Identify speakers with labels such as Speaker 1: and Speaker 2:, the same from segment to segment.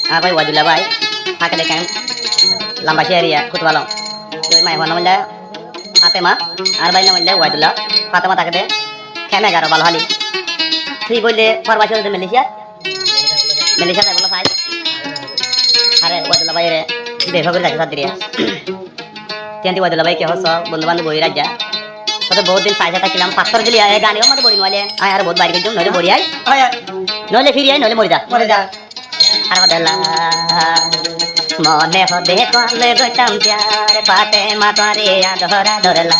Speaker 1: আর ভাই ওয়াদুল্লাহ ভাই থাকে দেখেন লাম্বাসি এরিয়া কুতবালং তুই মাই হওয়া নামলে ফাতেমা আর ভাই নামলে ওয়াদুল্লাহ ফাতেমা থাকে দে খেমে গারো ভালো হালি তুই বললে ফরবাসি হতে মালয়েশিয়া তাই বলো ভাই আরে ওয়াদুল্লাহ ভাই রে বেভা করে যাচ্ছে সাদিরিয়া তিনটি ওয়াদুল্লাহ ভাই কে হস বন্ধু বান্ধব বই রাজা কত বহুত দিন সাইজা থাকিলাম পাথর দিলি গানিও মতো বড়ি নলে আয় আর বহুত বাইরে গেছুম নলে বড়ি আয় নলে ফিরি আয় নলে মরে যা আর হদলা মনে হদে কলে গইতাম প্যার পাতে মা তোরে আধরা ধরলা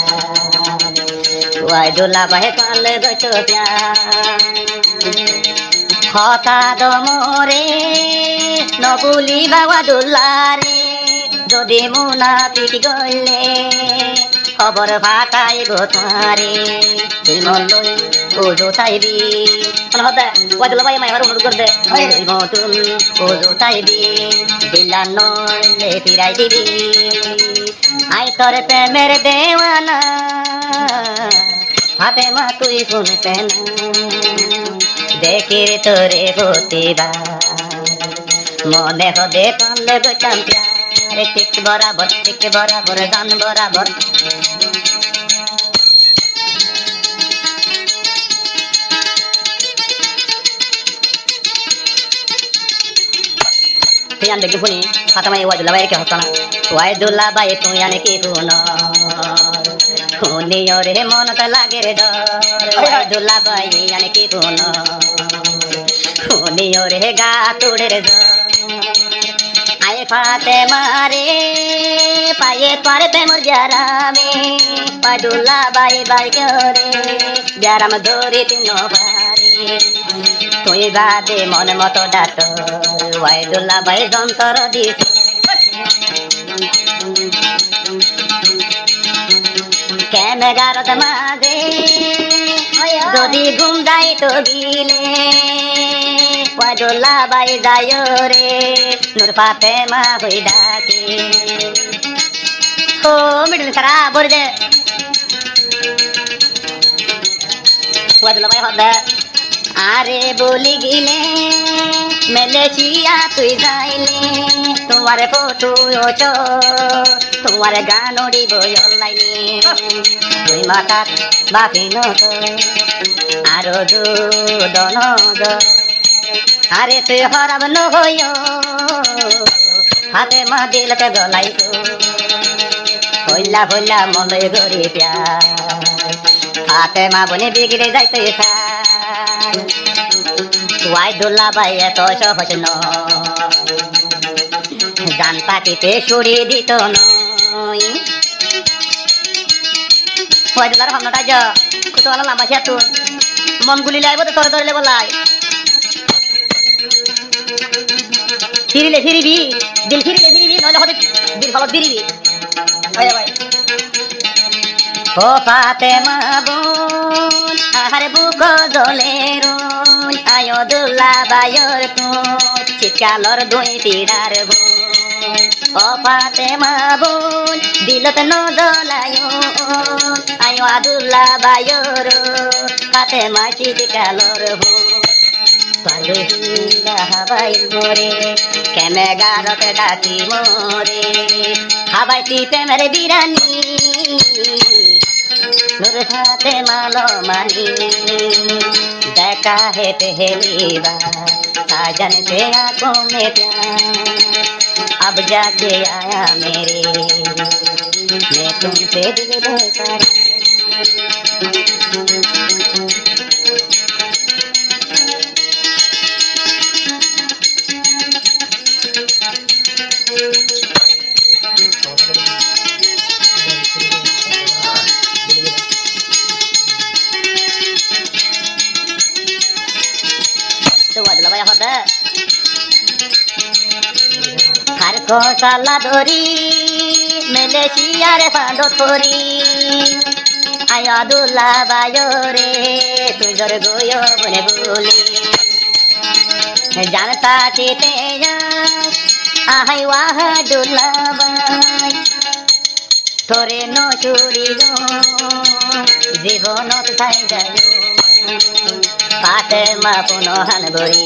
Speaker 1: ওয়াদুল্লাহ ভাই কলে গইতো প্যার হতা দমরে নবুলি ওয়াদুল্লাহ রে যদি মুনাফিক গইলে খবর ফাটাইব তোমারে তুই মন লই ওজো তাইবি হদা ওয়াদুল্লাহ ভাই মাইবার অনুরোধ করবে মতুল ওজো তাইবি দিলা নলে ফিরাই দিবি আই তোর প্রেমের দেওয়ানা ফাতেমা তুই শুনতে না দেখি তোরে প্রতিভা মনে হদে কলে গইতাম প্যারে ঠিক বরাবর জান বরাবর তুই আন দেখি শুনি ফাতেমা ওয়াদুল্লাহ ভাই কে হতো না ওয়াদুল্লাহ ভাই তুই আনে কি শুন শুনি ওরে মনত লাগে রে ডর ওয়াদুল্লাহ ভাই আনে কি শুন শুনি ওরে গা তোড়ে রে আয় ফাতেমা রে পায়ে তোরে প্রেমর জারামে ওয়াদুল্লাহ ভাই ভাই রে জারাম ধরে তিন পারে তুই বাদে মন মতো ডাট ওয়াদুল্লাহ ভাই যন্তর দিস কেমে গারদ মাঝে যদি ঘুম যাই তো গিলে ওয়াদুল্লাহ ভাই যায় রে নূর ফাতেমা হই ডাকে ও মিডল সারা বলে দে ওয়াদুল্লাহ ভাই হদা আরে বলি গিলে মালয়েশিয়া তুই যাইলে তোমার ফটো ওছো তোমার গান উড়িব অনলাইনে তুই মাতা বাপি নত আরো দন আরে তুই হরাব নহইও হাতে মা দিলকে গলাইছো হইলা হইলা মনে গরি প্যার হাতে মা বনে বিগড়ে যাইতে ওয়াদুল্লাহ ভাই এত সহজ জান পাখিতে সরিয়ে দিত নয় ওয়াদুল্লাহর ভাবনাটা যা কত ভালো লাম্বা সে তুই মন গুলি লাইব তো তোর ধরলে বলাই ফিরিবি দিল ফিরিবি নইলে হতে দিল ফলত ফিরিবি ভাই ভাই ও ফাতেমা বোন আহারে বুক জলে রুন ওয়াদুল্লাহ ভাইয়ের তুই চিৎকালর দুই পিড়ার বোন ও ফাতেমা বোন দিলত ন জ্বলায় ওয়াদুল্লাহ ভাইয়ের ফাতেমা চিৎকালর বোন হাবাই মোরে কেমে গারতে ডাকি মোরে হাবাই প্রেমের বিরানি নূর ফাতেমা লো মানি দেখা है पहली बार साजन से आंखों में प्यार अब जाके आया मेरे मैं तुमसे दिल बेकार সালা ধরি মালয়েশিয়ার পাঁদো ধরি ওয়াদুল্লাহ ভাই রে তুই জর গয়ো বনে বলি জানতা চিতে আহাই ওয়াদুল্লাহ ভাই তোরে ন চুরি জীবনত থাই যায় ফাতেমা পুনহান বরি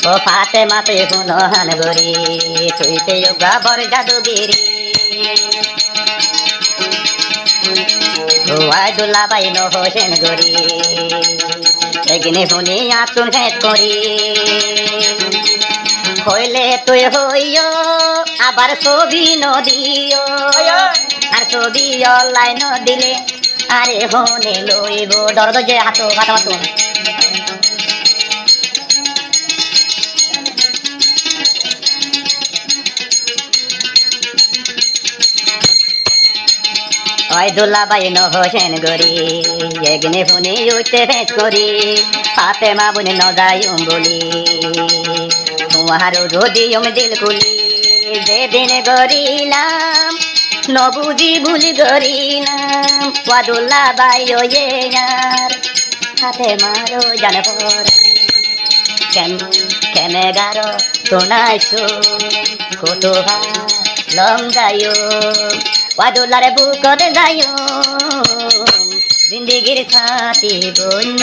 Speaker 1: ও ফাতেমা তুই গুনহান গরি তুই তে গাবর জাদুগিরি ও আব্দুল্লাহ ভাই নো হোসেন গরি এগিনে শুনি আতুন হেত করি হইলে তুই হইও আবার ছবি নদিও আর ছবি অনলাইন দিলে আরে হনে লইব দরদ যে হাত হাত মাতুন আব্দুল্লাহ ভাই নো হোসেন গরি এগিনে শুনি উঠতে ভেট করি ফাতেমা বুনি ন যাইম বলি তোমারও যদি দিল কুলি যেদিন গরিলাম নবুজি ভুলি গরিলাম আব্দুল্লাহ ভাই ওয়ে यार ফাতেমারও জানপর কেনে গারো তোনাইছো কত লম যাইও আব্দুল্লাহরে বুকতে যাইও জিন্দিগির সাথী বন্য